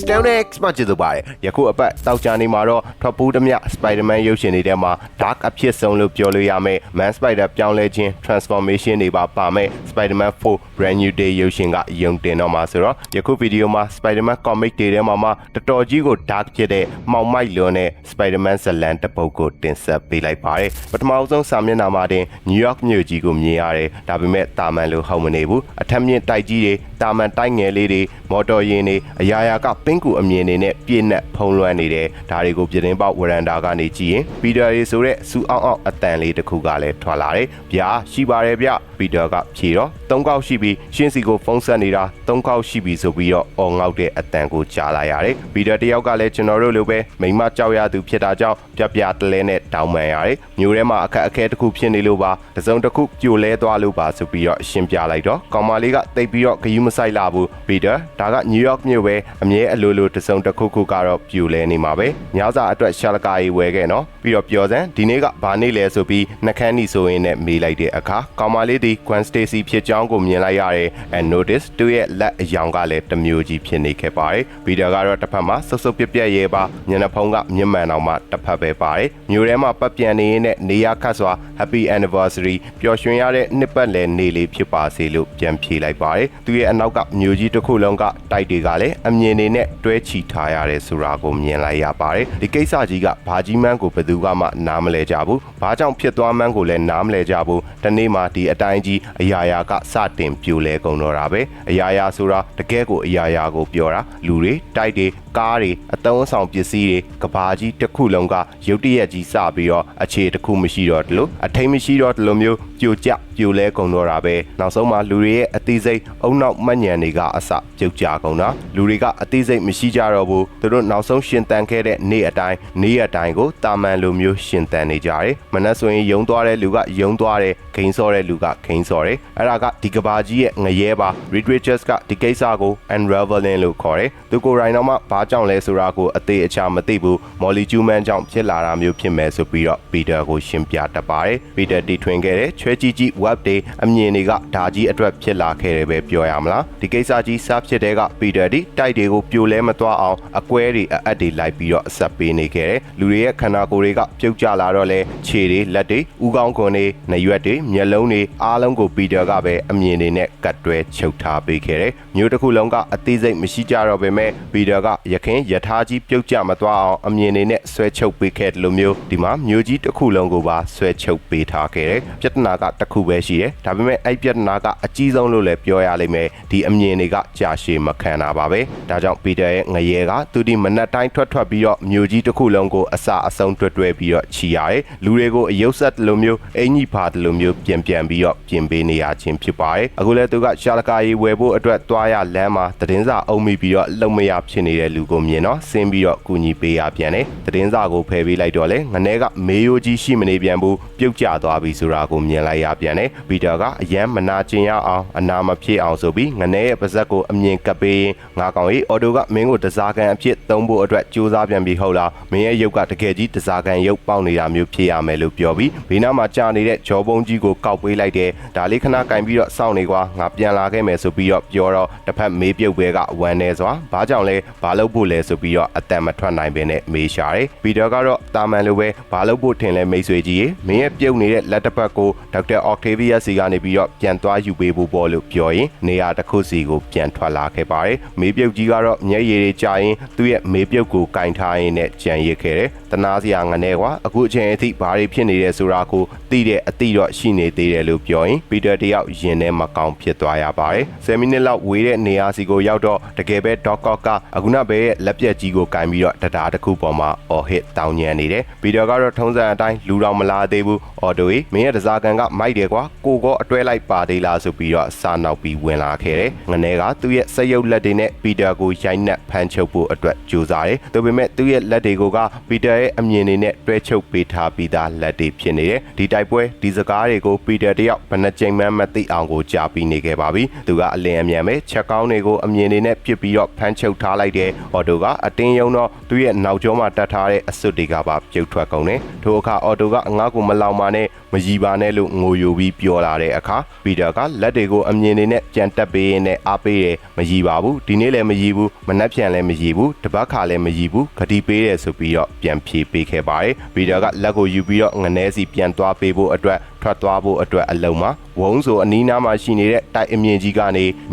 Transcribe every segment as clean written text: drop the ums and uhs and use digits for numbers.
Stone X မှာကျေးဇူးပါတယ်ယခုအပတ်တောက်ကြနေမှာတော့ထွက်ပူးသမျှ Spider-Man ရုပ်ရှင်တွေထဲမှာ Dark အဖြစ်ဆုံးလို့ပြောလို့ရမယ် Man Spider ပြောင်းလဲခြင်း Transformation တွေပါမယ် Spider-Man 4 Brand New Day ရုပ်ရှင်ကယုံတင်တော့မှာဆိုတော့ယခုဗီဒီယိုမှာ Spider-Man comic တွေထဲမှာတော်တော်ကြီးကို Dark ဖြစ်တဲ့မှောင်မိုက်လွန်တဲ့ Spider-Man ဇလန်တစ်ပုဒ်ကိုတင်ဆက်ပေးလိုက်ပါတယ်ပထမဆုံးစာမျက်နှာမှာတင် New York မြို့ကြီးကိုမြင်ရတယ်ဒါပေမဲ့တာမန်လို့ဟုတ်မနေဘူးအထက်မြင့်တိုက်ကြီးတွေတာမန်တိုက်ငယ်လေးတွေမော်တော်ယာဉ်တွေအရာရာကပင်းကူအမြင်တွေနဲ့ပြည့်နှက်ဖုံးလွှမ်းနေတယ်ဒါတွေကိုပြတင်းပေါက်ဝရန်တာကနေကြည့်ရင်ပီတာရေဆိုတဲ့စူအောင်အောင်အတန်လေးတစ်ခုကလည်းထွက်လာတယ်ဗျာရှိပါတယ်ဗျပီတာကဖြေတော့၃ခေါက်ရှိပြီးရှင်းစီကိုဖုန်းဆက်နေတာ၃ခေါက်ရှိပြီဆိုပြီးတော့အော်ငေါက်တဲ့အတန်ကိုကြားလိုက်ရတယ်ပီတာတယောက်ကလည်းကျွန်တော်တို့လိုပဲမိမကြောက်ရသူဖြစ်တာကြောင့်ပြတလဲနဲ့တောင်းပန်ရတယ်မျိုးထဲမှာအခက်အခဲတစ်ခုဖြစ်နေလို့ပါတစုံတစ်ခုပြိုလဲသွားလို့ပါဆိုပြီးတော့ရှင်းပြလိုက်တော့ကောင်မလေးကတိတ်ပြီးတော့ဂယုမဆိုင်လာဘူးပီတာဒါကနယူးယောက်မြို့ပဲအမြဲအလိုလိုတစုံတစ်ခုကတော့ပြိုလဲနေမှာပဲညစာအတွက်ရှာလကာကြီးဝယ်ခဲ့နော်ပြီးတော့ပြောစမ်းဒီနေ့ကဘာနေ့လဲဆိုပြီးနှခမ်းနီဆိုရင်နဲ့မေးလိုက်တဲ့အခါကောင်မလေးဒီ Gwen Stacy ဖြစ်ကြောင်းကိုမြင်လိုက်ရတယ် and notice သူ့ရဲ့လက်အယောင်ကလည်းတစ်မျိုးကြီးဖြစ်နေခဲ့ပါတယ်ပီတာကတော့တစ်ဖက်မှာဆုပ်ဆုပ်ပြက်ရဲပါညနေဖုံးကမြင့်မှန်အောင်မှတစ်ဖက်ပဲပါတယ်မြို့ထဲမှာပတ်ပြန်နေရင်နဲ့နေရခတ်စွာ Happy Anniversary ပျော်ရွှင်ရတဲ့နှစ်ပတ်လည်နေ့လေးဖြစ်ပါစေလို့ပြန်ဖြေလိုက်ပါတယ်သူရဲ့အနောက်ကမြို့ကြီးတစ်ခုလုံးကတိုက်တွေကလည်းအမြင်နေနဲ့တွဲချီထားရတယ်ဆိုတာကိုမြင်လိုက်ရပါတယ်ဒီကိစ္စကြီးကဘာကြီးမန်းကိုဘယ်သူကမှနားမလဲကြဘူးဘာကြောင့်ဖြစ်သွားမှန်းကိုလည်းနားမလဲကြဘူးတနေ့မှဒီအတိုင်းကြီးအရာရာကစတင်ပြိုလဲကုန်တော့တာပဲအရာရာဆိုတာတကယ်ကိုအရာရာကိုပြောတာလူတွေတိုက်တွေကားတွေအသုံးအဆောင်ပစ္စည်းတွေကဘာကြီးတစ်ခုလုံးကရုတ်တရက်ကြီးစပြီးတော့အခြေတစ်ခုမရှိတော့တလို့အထိန်မရှိတော့တလို့မျိုးပြိုကျပြိုလဲကုန်တော့တာပဲနောက်ဆုံးမှာလူတွေရဲ့အသေးစိတ်အုံနောက်မှတ်ညံတွေကအစပြုတ်ကျကုန်တာလူတွေကအသေးစိတ်မရှိကြတော့ဘူးသူတို့နောက်ဆုံးရှင်တန်ခဲ့တဲ့နေ့အတိုင်းကိုတာမန်လိုမျိုးရှင်တန်နေကြတယ်မနှက်ဆိုရင်ယုံသွားတဲ့လူကယုံသွားတယ်ဂိမ်းစောတဲ့လူကဂိမ်းစောတယ်အဲ့ဒါကဒီကဘာကြီးရဲ့ငရဲပါ Reed Richards ကဒီကိစ္စကို unraveling လို့ခေါ်တယ်သူကိုယ်တိုင်တော့မှဘာကြောင့်လဲဆိုတာကိုအသေးအချာမသိဘူး Molly Juman ကြောင့်ဖြစ်လာတာမျိုးဖြစ်မယ်ဆိုပြီးတော့ Peter ကိုရှင်းပြတတ်ပါတယ် Peter တီထွင်ခဲ့တဲ့ချွဲကြီး web တွေအမြင်တွေကဒါကြီးအတွက်ဖြစ်လာခဲ့တယ်ပဲပြောရမလားဒီကိစ္စကြီးစဖြစ်တဲ့က Peter ဒီတိုက်တွေကိုပြိုလဲမသွားအောင်အကွဲတွေအပ်တွေလိုက်ပြီးတော့အဆက်ပေးနေခဲ့တယ်လူတွေရဲ့ခန္ဓာကိုယ်တွေကပြုတ်ကျလာတော့လဲခြေတွေလက်တွေဥကောင်းခွန်တွေနှရွက်တွေမျက်လုံးတွေအားလုံးကို Peter ကပဲအမြင်တွေနဲ့ကတ်တွဲချုပ်ထားပေးခဲ့တယ်မျိုးတစ်ခုလုံးကအသေးစိတ်မရှိကြတော့ပေမဲ့ Peter ကရခင်ယထာကြီးပြုတ်ကျမသွားအောင်အမြင်တွေနဲ့ဆွဲချုပ်ပေးခဲ့တယ်လို့မျိုးဒီမှာမျိုးကြီးတစ်ခုလုံးကိုပါဆွဲချုပ်ပေးထားခဲ့တယ်ပြဿနာကတစ်ခုပဲရှိတယ်ဒါပေမဲ့အဲ့ပြဿနာကအကြီးဆုံးလို့လည်းပြောရလိမ့်မယ်ဒီအမြင်တွေကကြာရှည်မခံတာပါပဲဒါကြောင့် Peter ရဲ့ငရဲကသူဒီမနက်တိုင်းထွက်ပြီးတော့မျိုးကြီးတစ်ခုလုံးကိုအစာအဆုံးတွဲပြီးတော့ချီရတယ်လူတွေကိုအယုတ်ဆက်လိုမျိုးအင်ကြီးဖာတလိုမျိုးပြန်ပြီးတော့ပြင်ပေးနေရခြင်းဖြစ်ပါတယ်အခုလည်းသူကရှာလကာကြီးဝယ်ဖို့အတွက်သွားရလမ်းမှာသတင်းစာအုံမိပြီးတော့လုံမရဖြစ်နေတဲ့လူကိုမြင်တော့ဆင်းပြီးတော့ကူညီပေးရပြန်တယ်သတင်းစာကိုဖယ်ပေးလိုက်တော့လေငနဲကမေယိုကြီးရှိမနေပြန်ဘူးပြုတ်ကျသွားပြီဆိုတာကိုမြင်လိုက်ရပြန်တယ်ပီတာကအရန်မနာကျင်ရအောင်အနာမဖြစ်အောင်ဆိုပြီးငနဲရဲ့ပါဇက်ကိုအမြင်ကပ်ပေးငါကောင်ကြီးအော်တိုကမင်းကိုတစားကန်အဖြစ်သုံးဖို့အတွက်ကြိုးစားပြန်ပြီးဟုတ်လားမင်းရဲ့ရုပ်ကတကယ်ကြီးတစားကန်ရုပ်ပေါက်နေတာမျိုးဖြစ်ရမယ်လို့ပြောပြီးဘေးနားမှာကြာနေတဲ့ဂျော်ပုံကြီးကိုကောက်ပေးလိုက်တယ်ဒါလေးခဏကင်ပြီးတော့စောင့်နေကွာငါပြန်လာခဲ့မယ်ဆိုပြီးတော့ပြောတော့တစ်ဖက်မေးပြုတ်ပဲကဝမ်းနေစွာဘာကြောင့်လဲဘာလုပ်ဖို့လဲဆိုပြီးတော့အတန်မထွက်နိုင်ပင်နဲ့မေးရှာတယ်ပီတာကတော့တာမန်လိုပဲဘာလုပ်ဖို့ထင်လဲမိတ်ဆွေကြီးရေမင်းရဲ့ပြုတ်နေတဲ့လက်တစ်ဖက်ကိုဒေါက်တာအော်တေဗီယာစီကနေပြီးတော့ပြန်သွားယူပေးဖို့ပေါ့လို့ပြောရင်နေရာတစ်ခုစီကိုပြန်ထွက်လာခဲ့ပါတယ်မေးပြုတ်ကြီးကတော့မျက်ရည်တွေကျရင်သူ့ရဲ့မေးပြုတ်ကိုကင်ထားရင်းနဲ့ကြံရစ်ခဲ့တယ်တနာစရာငနေကွာအခုအချိန်အထိဘာတွေဖြစ်နေလဲဆိုတာကိုသိတဲ့အတိတော့ရှိနေသေးတယ်လို့ပြောရင်ပီတာတယောက်ရင်ထဲမကောင်းဖြစ်သွားရပါတယ်10မိနစ်လောက်ဝေးတဲ့နေရာစီကိုရောက်တော့တကယ်ပဲဒေါက်ကော့ကအခုနပဲလက်ပြက်ကြီးကိုကင်ပြီးတော့တရားတစ်ခုပေါ်မှာအော်ဟစ်တောင်းညံနေတယ်ပီတာကတော့ထုံးစံအတိုင်းလူတော်မလာသေးဘူးအော်တိုကြီးမင်းရဲ့တစားကန်ကမိုက်တယ်ကွာကိုကောအတွဲလိုက်ပါသေးလားဆိုပြီးတော့စာနောက်ပြီးဝင်လာခဲ့တယ်ငနဲကသူ့ရဲ့စက်ရုပ်လက်တွေနဲ့ပီတာကိုရိုက်နှက်ဖမ်းချုပ်ဖို့အတွက်ကြိုးစားတယ်ဒါပေမဲ့သူ့ရဲ့လက်တွေကိုကပီတာရဲ့အမြင်တွေနဲ့တွဲချုပ်ပေးထားပြီးသားလက်တွေဖြစ်နေတယ်ဒီတိုက်ပွဲဒီစကားတွေကိုပီတာတယောက်ဘယ်နှကြိမ်မှမသိအောင်ကိုကြားပြီးနေခဲ့ပါပြီသူကအလင်းအမြန်ပဲချက်ကောင်းတွေကိုအမြင်တွေနဲ့ပြစ်ပြီးတော့ဖမ်းချုပ်ထားလိုက်တယ်အော်တိုကအတင်းယုံတော့သူ့ရဲ့နောက်ကျောမှာတတ်ထားတဲ့အစွတ်တွေကပါပြုတ်ထွက်ကုန်တယ်ထိုအခါအော်တိုကငါ့ကိုမလောင်ပါနဲ့မ ကြီးပါနဲ့လို့ငိုယိုပြီးပြောလာတဲ့အခါပီတာကလက်တွေကိုအမြင်နေနဲ့ပြန်တက်ပေးရင်းနဲ့အားပေးတယ်မကြီးပါဘူးဒီနေ့လည်းမကြီးဘူးမနှက်ပြန်လည်းမကြီးဘူးတပတ်ခါလည်းမကြီးဘူးဂတိပေးတယ်ဆိုပြီးတော့ပြန်ဖြေပေးခဲ့ပါတယ်ပီတာကလက်ကိုယူပြီးတော့ငနဲစီပြန်သွားပေးဖို့အတွက်ထွက်သွားဖို့အတွက်အလုံးမှာဝုံးဆိုအနီးနားမှာရှိနေတဲ့တိုက်အမြင့်ကြီးကန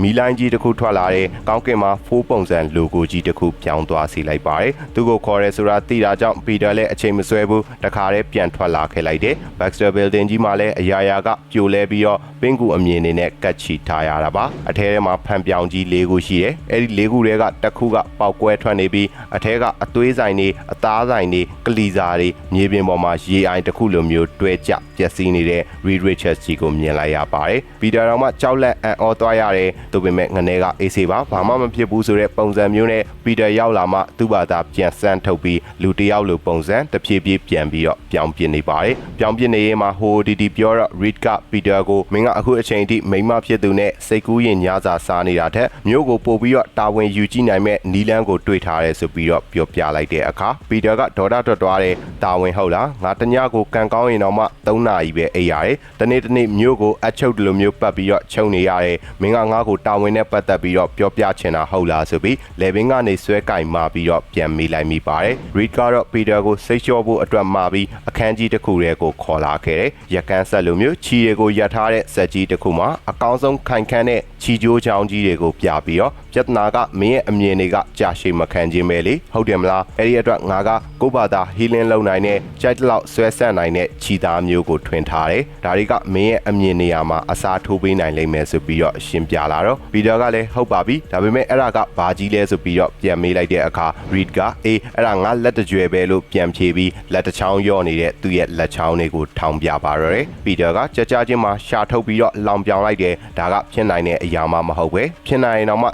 ေမီလိုင်းကြီးတစ်ခုထွက်လာတဲ့ကောင်းကင်မှာဖိုးပုံစံ logo ကြီးတစ်ခုပြောင်းသွားစေလိုက်ပါတယ်သူကိုခေါ်ရဲဆိုတာသိတာကြောင့်ပီတာလည်းအချိန်မဆွဲဘူးတခါတည်းပြန်ထွက်လာခဲ့လိုက်တယ် Baxter Building ကြီးမှာလည်းအရာရာကပြိုလဲပြီးတော့ပင်ကူအမြင်နေနဲ့ကတ်ချီထားရတာပါအထဲထဲမှာဖန်ပြောင်ကြီး၄ခုရှိတယ်အဲ့ဒီ၄ခုတွေကတစ်ခုကပေါက်ကွဲထွက်နေပြီးအထဲကအသွေးဆိုင်တွေအသားဆိုင်တွေကလီစာတွေမြေပြင်ပေါ်မှာရေအိုင်တစ်ခုလိုမျိုးတွဲကျပျက်စီးနေတဲ့ Reed Richards ကြီးကိုမြင်လိုက်ရပါတယ်ပီတာတော်မှကြောက်လက်အံ့ဩသွားရတယ်သူပေမဲ့ငနေကအေးစေးပါဘာမှမဖြစ်ဘူးဆိုတဲ့ပုံစံမျိုးနဲ့ပီတာရောက်လာမှသူ့ဘာသာပြန်ဆန်းထုတ်ပြီးလူတယောက်လိုပုံစံတဖြည်းဖြည်းပြန်ပြီးတော့ပြောင်းပြနေပါတယ်ပြောင်းပြနေရင်မှဟိုဒီပြောတော့ Reed ကပီတာကိုမင်းကအခုအချိန်ထိမိန်းမဖြစ်သူနဲ့စိတ်ကူးရင်ညစာစားနေတာထက်မျိုးကိုပို့ပြီးတော့တာဝန်ယူကြည့်နိုင်မဲ့နီလန်းကိုတွေ့ထားတယ်ဆိုပြီးတော့ပြောပြလိုက်တဲ့အခါပီတာကဒေါ်တာထွက်သွားတယ်တာဝန်ဟုတ်လားငါတညကိုကန်ကောင်းရင်တော့မှ3နာရီပဲအိပ်ရတယ်တနေ့မျိုးကိုအချုပ်လိုမျိုးပတ်ပြီးတော့ချုံနေရတယ်မင်းကငါ့ကိုတာဝန်နဲ့ပတ်သက်ပြီးတော့ပြောပြချင်တာဟုတ်လားဆိုပြီးလေဘင်းကနေဆွဲကင်မာပြီးတော့ပြန်မေးလိုက်မိပါတယ် Reed ကတော့ပီတာကိုစိတ်လျှော့ဖို့အတွက်မှာပြီးအခန်းကြီးတစ်ခုထဲကိုခေါ်လာခဲ့တယ်ရကန်းဆက်လိုမျိုးခြီတွေကိုရထားတဲ့စက်ကြီးတစ်ခုမှာအကောင်းဆုံးခိုင်ခန့်တဲ့ခြီကျိုးချောင်းကြီးတွေကိုပြပြီးတော့ပြဿနာကမင်းရဲ့အမြင်တွေကကြာရှည်မခံခြင်းပဲလေဟုတ်တယ်မလားအဲ့ဒီအတွက်ငါကကိုယ့်ဘာသာ healing လုပ်နိုင်တဲ့ကြိုက်လောက်ဆွဲဆက်နိုင်တဲ့ခြီသားမျိုးကိုထွင်ထားတယ်ဒါတွေကမင်းရဲ့အမြင်နေရာမှာအစားထိုးပေးနိုင်လိမ့်မယ်ဆိုပြီးတော့ရှင်းပြလာတော့ပီတာကလည်းဟုတ်ပါပြီဒါပေမဲ့အဲ့ဒါကဘာကြီးလဲဆိုပြီးတော့ပြန်မေးလိုက်တဲ့အခါ Reed ကအေးအဲ့ဒါငါလက်တကြွယ်ပဲလို့ပြန်ဖြေပြီးလက်တစ်ချောင်းယော့နေတဲ့သူ့ရဲ့လက်ချောင်းတွေကိုထောင်ပြပါတော့တယ်ပီတာကကြကြချင်းမှာရှာထုတ်ပြီးတော့လောင်ပြောင်လိုက်တယ်ဒါကဖြစ်နိုင်တဲ့အရာမှမဟုတ်ပဲဖြစ်နိုင်ရင်တော့မ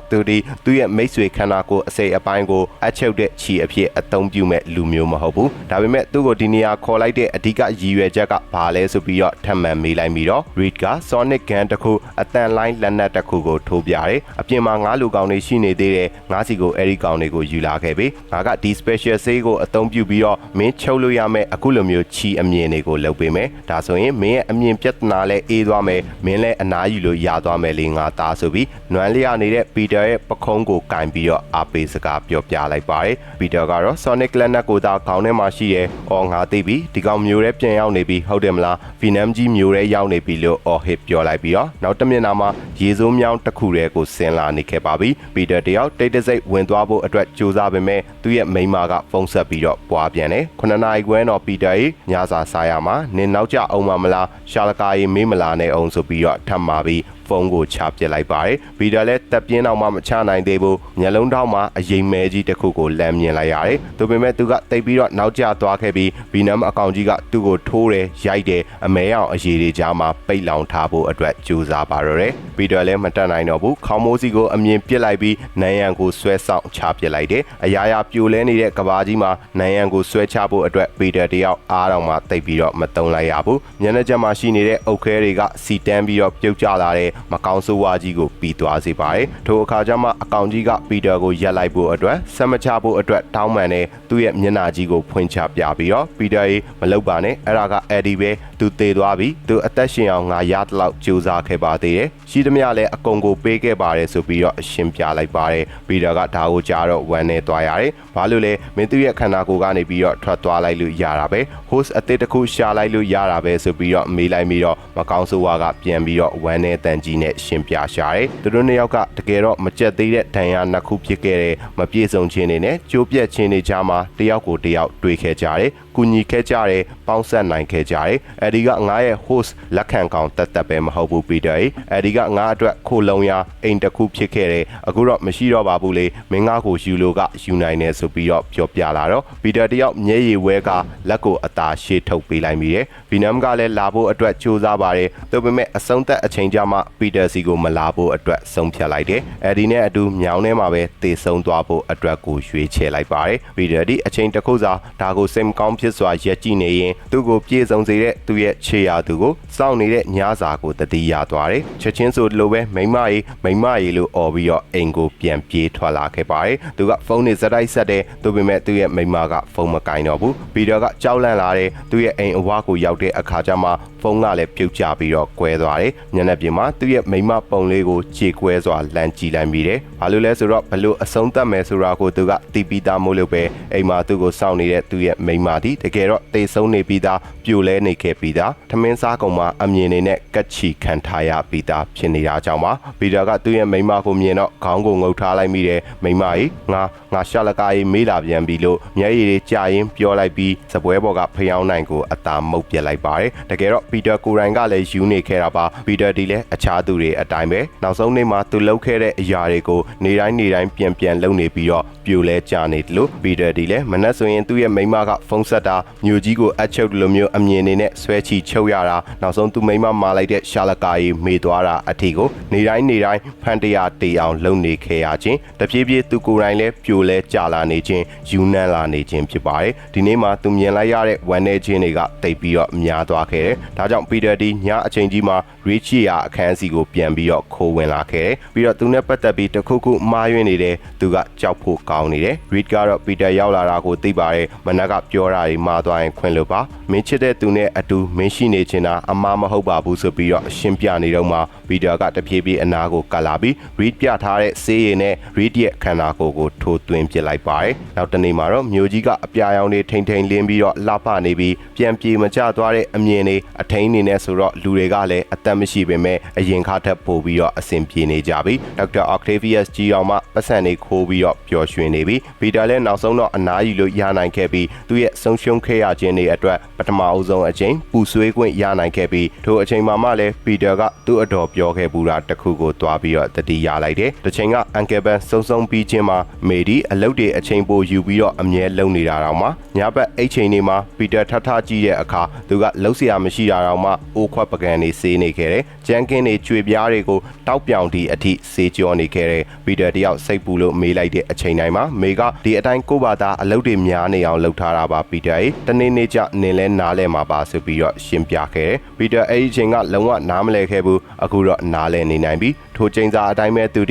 ှသူ့ရဲ့မိတ်ဆွေခန္ဓာကိုယ်အစိပ်အပိုင်းကိုအချုပ်တဲ့ခြီအဖြစ်အသုံးပြုမဲ့လူမျိုးမဟုတ်ဘူးဒါပေမဲ့သူ့ကိုဒီနေရာခေါ်လိုက်တဲ့အဓိကရည်ရွယ်ချက်ကဘာလဲဆိုပြီးတော့ထပ်မံမေးလိုက်ပြီးတော့ Reed က Sonic Gun တစ်ခုအတန်လိုင်းလက်နက်တစ်ခုကိုထိုးပြတယ်အပြင်မှာငါးလူကောင်တွေရှိနေသေးတယ်ငါးစီကိုအဲ့ဒီကောင်တွေကိုယူလာခဲ့ပြီငါကဒီ special ဆေးကိုအသုံးပြုပြီးတော့မင်းချုပ်လို့ရမယ်အခုလိုမျိုးခြီအမြင်တွေကိုလုပ်ပေးမယ်ဒါဆိုရင်မင်းရဲ့အမြင်ပြဿနာလဲအေးသွားမယ်မင်းလဲအနားယူလို့ရသွားမယ်လေငါသားဆိုပြီးနွမ်းလျနေတဲ့ပီတာရဲ့ပခုံးကိုကင်ပြီးတော့အားပေးစကားပြောပြလိုက်ပါတယ်ပီတာကတော့ Sonic လက်နက်ကိုသာခေါင်းထဲမှာရှိရဲအော်ငါသိပြီဒီကောင်မျိုးရဲပြန်ရောက်နေပြီဟုတ်တယ်မလား Venom ကြီးမျိုးရဲရောက်နေပြီလို့အော်ဟစ်ပြောလိုက်ပြီးတော့နောက်တစ်မျက်နှာမှာရေစိုးမြောင်းတစ်ခုတည်းကိုဆင်းလာနေခဲ့ပါပြီပီတာတယောက်တိတ်တဆိတ်ဝင်သွားဖို့အတွက်ကြိုးစားပေမဲ့သူ့ရဲ့မိန်းမကဖုန်းဆက်ပြီးတော့ပွားပြန်တယ်9နာရီခွဲတော့ပီတာကြီးညစာစားရမှာနင်နောက်ကျအောင်မလားရှာလကာကြီးမေးမလာနဲ့အောင်ဆိုပြီးတော့ထပ်မှာပြီးဖုန်းကိုချပစ်လိုက်ပါတယ်ဗီဒါလည်းတက်ပြင်းတော့မှမချနိုင်သေးဘူးမျက်လုံးထောက်မှာအရင်မဲကြီးတစ်ခုကိုလမ်းမြင်လိုက်ရတယ်သူပေမဲ့သူကတိတ်ပြီးတော့နောက်ကျသွားခဲ့ပြီးဗီနမ်အကောင်ကြီးကသူ့ကိုထိုးတယ်ရိုက်တယ်အမဲအောင်အရေးတွေကြားမှာပိတ်လောင်ထားဖို့အတွက်ကြိုးစားပါတော့တယ်ဗီဒါလည်းမတက်နိုင်တော့ဘူးခေါင်းမိုးစီကိုအမြင်ပစ်လိုက်ပြီးနန်းရံကိုဆွဲဆောင်ချပစ်လိုက်တယ်အရာရာပြိုလဲနေတဲ့ကဘာကြီးမှာနန်းရံကိုဆွဲချဖို့အတွက်ဗီဒါတယောက်အားတော့မှတိတ်ပြီးတော့မတုံးလိုက်ရဘူးမျက်နှာကျက်မှာရှိနေတဲ့အုတ်ခဲတွေကစီတန်းပြီးတော့ပြုတ်ကျလာတဲ့မကောင်းဆိုးဝါးကြီးကိုပြီးသွားစေပါတယ်ထိုအခါကျမှအကောင်ကြီးကပီတာကိုရက်လိုက်ဖို့အတွက်ဆက်မချဖို့အတွက်တောင်းပန်တဲ့သူ့ရဲ့မျက်နှာကြီးကိုဖွင့်ချပြပြီးတော့ပီတာကြီးမလုပ်ပါနဲ့အဲ့ဒါကအဲ့ဒီပဲသူသေသွားပြီသူအသက်ရှင်အောင်ငါရတလောက်ကြိုးစားခဲ့ပါသေးတယ်ရှိသမျှလည်းအကုန်ကိုပေးခဲ့ပါတယ်ဆိုပြီးတော့အရှင်းပြလိုက်ပါတယ်ပီတာကဒါကိုကြားတော့ဝမ်းနေသွားရတယ်ဘာလို့လဲမင်းသူ့ရဲ့ခန္ဓာကိုယ်ကနေပြီးတော့ထွက်သွားလိုက်လို့ရတာပဲ host အသစ်တစ်ခုရှာလိုက်လို့ရတာပဲဆိုပြီးတော့မေးလိုက်ပြီးတော့မကောင်းဆိုးဝါးကပြန်ပြီးတော့ဝမ်းနေတန်ကြီးနဲ့ရှင်းပြရှာတယ်သူတို့နှစ်ယောက်ကတကယ်တော့မကြက်သေးတဲ့ဒဏ်ရာနှစ်ခုဖြစ်ခဲ့တဲ့မပြေဆုံးခြင်းတွေနဲ့ကြိုးပြက်ခြင်းတွေကြားမှာတယောက်ကိုတယောက်တွေ့ခဲ့ကြတယ်ကူညီခဲ့ကြတယ်ပေါင်းဆက်နိုင်ခဲ့ကြတယ်အဲ့ဒီကငါရဲ့ host လက်ခံကောင်တတ်ပဲမဟုတ်ဘူးပီတာကြီးအဲ့ဒီကငါအတွက်ခိုလုံရအိမ်တစ်ခုဖြစ်ခဲ့တယ်အခုတော့မရှိတော့ပါဘူးလေမင်းငါ့ကိုယူလို့ကယူနိုင်တယ်ဆိုပြီးတော့ပြောပြလာတော့ပီတာတယောက်မျက်ရည်ဝဲကလက်ကိုအသာရှေ့ထုတ်ပေးလိုက်မိတယ်ဗီနမ်ကလည်းလာဖို့အတွက်ကြိုးစားပါတယ်ဒါပေမဲ့အဆုံးသက်အချိန်ကြမှာပီတာစီကိုမလာဖို့အတွက်ဆုံးဖြတ်လိုက်တယ်အဲ့ဒီနဲ့အတူမြောင်းထဲမှာပဲတေဆုံးသွားဖို့အတွက်ကိုရွေးချယ်လိုက်ပါတယ်ပီတာဒီအချိန်တစ်ခုစာဒါကိုစိတ်မကောင်းဖြစ်စွာရက်ကြည့်နေရင်သူ့ကိုပြေဆုံးစေတဲ့သူ့ရဲ့ခြေရာသူကိုစောင့်နေတဲ့ညစာကိုတတိယသွားတယ်ချက်ချင်းဆိုလိုပဲမိမကြီးလို့អော်ပြီးတော့အိမ်ကိုပြန်ပြေးထွက်လာခဲ့ပါတယ်သူကဖုန်းနဲ့ဇက်တိုက်ဆက်တယ်သူပေမဲ့သူ့ရဲ့မိမကဖုန်းမကင်တော့ဘူးပီတာကကြောက်လန့်လာတယ်သူ့ရဲ့အိမ်အဝါကိုရောက်တဲ့အခါကျမှ ဖုန်းကလည်းပြုတ်ကျပြီးတော့ကွဲသွားတယ်ညနေပြင်မှာသူ့ရဲ့မိန်းမပုံလေးကိုခြေကွဲစွာလမ်းကြည့်လိုက်မိတယ်ဘာလို့လဲဆိုတော့ဘလို့အဆုံးသတ်မယ်ဆိုတာကိုသူကတီးပြီးသားမို့လို့ပဲအိမ်မှာသူ့ကိုစောင့်နေတဲ့သူ့ရဲ့မိန်းမသည်တကယ်တော့တေဆုံးနေပြီးသားပြိုလဲနေခဲ့ပြီးသားထမင်းစားကုန်မှာအမြင်နေနဲ့ကတ်ချီခံထားရပြီးသားဖြစ်နေတာကြောင့်ပါပီတာကသူ့ရဲ့မိန်းမကိုမြင်တော့ခေါင်းကိုငုပ်ထားလိုက်မိတယ်မိန်းမကြီးငါရှာလကာကြီးမေးလာပြန်ပြီလို့မျက်ရည်တွေကြာရင်ပြောလိုက်ပြီးစပွဲပေါ်ကဖျောင်းနိုင်ကိုအသာမုတ်ပြက်လိုက်ပါတယ်တကယ်တော့ပီတာကိုရိုင်းကလည်းယူနေခဲ့တာပါပီတာဒီလည်းအခြားသူတွေအတိုင်းပဲနောက်ဆုံးနေ့မှာသူလှုပ်ခဲ့တဲ့အရာတွေကိုနေတိုင်းပြန်လုပ်နေပြီးတော့ပြိုလဲကြာနေတယ်လို့ပီတာဒီလည်းမနှက်ဆိုရင်သူ့ရဲ့မိန်းမကဖုန်းဆက်တာမြို့ကြီးကိုအချုပ်လိုမျိုးအမြင်နေနဲ့ဆွဲချီချုပ်ရတာနောက်ဆုံးသူမိန်းမမာလိုက်တဲ့ရှာလကာကြီးမေးသွားတာအထီကိုနေတိုင်းဖန်တရားတေအောင်လုပ်နေခဲ့ရခြင်းတပြေးပြေးသူကိုယ်တိုင်လည်းပြိုလဲကြာလာနေခြင်းယူနန်းလာနေခြင်းဖြစ်ပါတယ်ဒီနေ့မှာသူမြင်လိုက်ရတဲ့ဝမ်းနေခြင်းတွေကတိတ်ပြီးတော့များသွားခဲ့တယ်ဒါကြောင့်ပီတာဒီညအချိန်ကြီးမှာရီချီယာအခန်းစီကိုပြန်ပြီးတော့ခိုးဝင်လာခဲ့တယ်ပြီးတော့သူနဲ့ပတ်သက်ပြီးတခုခုမှားယွင်းနေတယ်သူကကြောက်ဖို့ကောင်းနေတယ်ရီဒ်ကတော့ပီတာရောက်လာတာကိုသိပါတယ်မနက်ကပြောတာတွေမှားသွားရင်ခွင့်လို့ပါမင်းချစ်တဲ့သူနဲ့အတူမင်းရှိနေချင်တာအမှားမဟုတ်ပါဘူးဆိုပြီးတော့ရှင်းပြနေတော့မှပီတာကတဖြည်းဖြည်းအနာကိုကတ်လာပြီးရီဒ်ပြထားတဲ့ဆေးရည်နဲ့ရီဒ်ရဲ့ခန္ဓာကိုယ်ကိုထိုးသွင်းပစ်လိုက်ပါတယ်နောက်တနေ့မှာတော့မျိုးကြီးကအပြာရောင်တွေထိန်လင်းပြီးတော့လှပနေပြီးပြန်ပြေမကျသွားတဲ့အမြင်တွေအထိန်နေနဲ့ဆိုတော့လူတွေကလည်းအသက်မရှိပေမဲ့အရင်ခါထက်ပိုပြီးတော့အဆင်ပြေနေကြပြီဒေါက်တာအော်ကတေဗီယပ်စ်ကြီးအောင်မှပတ်စံတွေခိုးပြီးတော့ပျော်ရွှင်နေပြီပီတာလည်းနောက်ဆုံးတော့အနားယူလို့ရနိုင်ခဲ့ပြီးသူ့ရဲ့ဆုံးရှုံးခဲ့ရခြင်းတွေအတွက်ပထမအဦးဆုံးအချိန်ပူဆွေးခွင့်ရနိုင်ခဲ့ပြီးထိုအချိန်မှလည်းပီတာကသူ့အတော်ပြောခဲ့ပူတာတစ်ခုကိုတွားပြီးတော့တတိရလိုက်တယ်တစ်ချိန်ကအန်ကယ်ဘန်ဆုံးပြီးချင်းမှာမေဒီအလုပ်တွေအချိန်ပိုယူပြီးတော့အမြဲလုံနေတာတော့မှညဘက်အိတ်ချိန်တွေမှာပီတာထကြည့်တဲ့အခါသူကလှုပ်เสียမရှိတာတော့မှအိုးခွက်ပကံတွေစေးနေခဲ့တယ်ကြမ်းကင်းတွေကျွေပြားတွေကိုတောက်ပြောင်ဒီအထိစေးကြောနေခဲ့တယ်ပီတာတယောက်စိတ်ပူလို့မေးလိုက်တဲ့အချိန်တိုင်းမှာမေကဒီအတိုင်းကိုဘာသာအလုပ်တွေများနေအောင်လုပ်ထားတာပါပီတာရေတနေ့နေ့ကျနင်လဲနားလဲမှာပါဆိုပြီးတော့ရှင်းပြခဲ့တယ်ပီတာအဲ့ဒီချိန်ကလုံးဝနားမလဲခဲ့ဘူးအခုတော့နားလဲနေနိုင်ပြီထိုချိန်စာအတိုင်းပဲသူ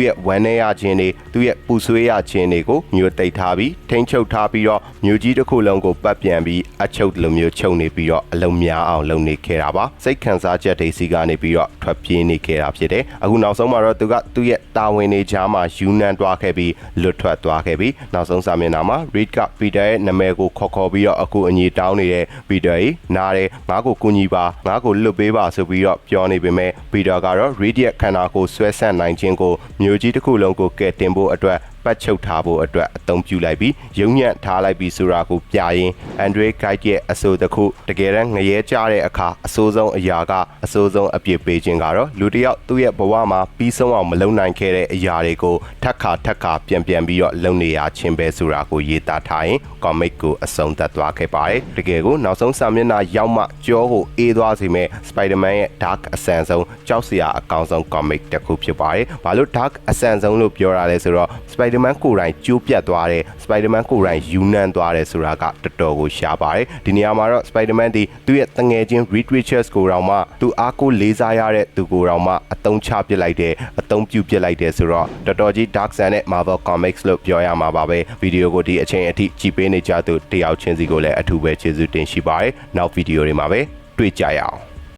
ရဲ့ဝမ်းနေရခြင်းတွေသူရဲ့ပူဆွေးရခြင်းတွေကိုမျိုးတိတ်ထားပြီးထိန်းချုပ်ထားပြီးတော့မျိုးကြီးတစ်ခုလုံးကိုပတ်ပြန်ပြီးအချုပ်လိုမျိုးချုပ်နေပြီးတော့အလုံးများအောင်လုပ်နေခဲ့တာပါစိတ်ခံစားချက်တွေစီကနေပြီးတော့ထွက်ပြေးနေခဲ့တာဖြစ်တယ်အခုနောက်ဆုံးမှာတော့သူကသူ့ရဲ့တာဝန်တွေကြားမှာယူနန်းသွားခဲ့ပြီးလွတ်ထွက်သွားခဲ့ပြီးနောက်ဆုံးစာမျက်နှာမှာ Reed က Peter ရဲ့နာမည်ကိုခေါ်ပြီးတော့အခုအညီတောင်းနေတဲ့ Peter ကြီးနားတယ်ငါ့ကိုကူညီပါငါ့ကိုလွတ်ပေးပါဆိုပြီးတော့ပြောနေပေမဲ့ Peter ကတော့ Reed ရဲ့ခန္ဓာကိုယ်ဆွဲဆန့်နိုင်ခြင်းကိုမျိုးကြီးတစ်ခုလုံးကိုကယ်တင်ဖို့အတွက်ပတ်ချုပ်ထားဖို့အတွက်အသုံးပြုလိုက်ပြီးရုံညံ့ထားလိုက်ပြီးဆိုတာကိုပြရင်အန်ဒရေဂိုက်ရဲ့အဆိုတစ်ခုတကယ်တမ်းငရဲကြတဲ့အခါအဆိုးဆုံးအရာကအဆိုးဆုံးအပြစ်ပေးခြင်းကတော့လူတစ်ယောက်သူ့ရဲ့ဘဝမှာပြီးဆုံးအောင်မလုပ်နိုင်ခဲ့တဲ့အရာတွေကိုထပ်ခါပြန်ပြီးတော့လုပ်နေရခြင်းပဲဆိုတာကိုရေးသားထားရင်ကောမစ်ကိုအဆုံးသတ်သွားခဲ့ပါတယ်တကယ်ကိုနောက်ဆုံးစာမျက်နှာရောက်မှကြောကိုအေးသွားစေမဲ့ Spider-Man ရဲ့ Dark အဆန်ဆုံးကြောက်စရာအကောင်ဆုံးကောမစ်တစ်ခုဖြစ်ပါတယ်ဘာလို့ Dark အဆန်ဆုံးလို့ပြောရလဲဆိုတော့ Spider-Man ကိုယ်တိုင်ကျိုးပြတ်သွားတယ် Spider-Man ကိုယ်တိုင်ယူနန်းသွားတယ်ဆိုတာကတော်တော်ကိုရှားပါတယ်ဒီနေရာမှာတော့ Spider-Man ဒီသူ့ရဲ့တငယ်ချင်း Reed Richards ကိုတောင်မှသူအားကိုးလေးစားရတဲ့သူကိုတောင်မှအသုံးချပစ်လိုက်တယ်အသုံးပြုပစ်လိုက်တယ်ဆိုတော့တော်တော်ကြီး Dark Sun နဲ့ Marvel Comics လို့ပြောရမှာပါပဲဗီဒီယိုကိုဒီအချိန်အထိကြည့်ပေးနေကြသူတယောက်ချင်းစီကိုလည်းအထူးပဲကျေးဇူးတင်ရှိပါတယ်နောက်ဗီဒီယိုတွေမှာပဲတွေ့ကြရအောင်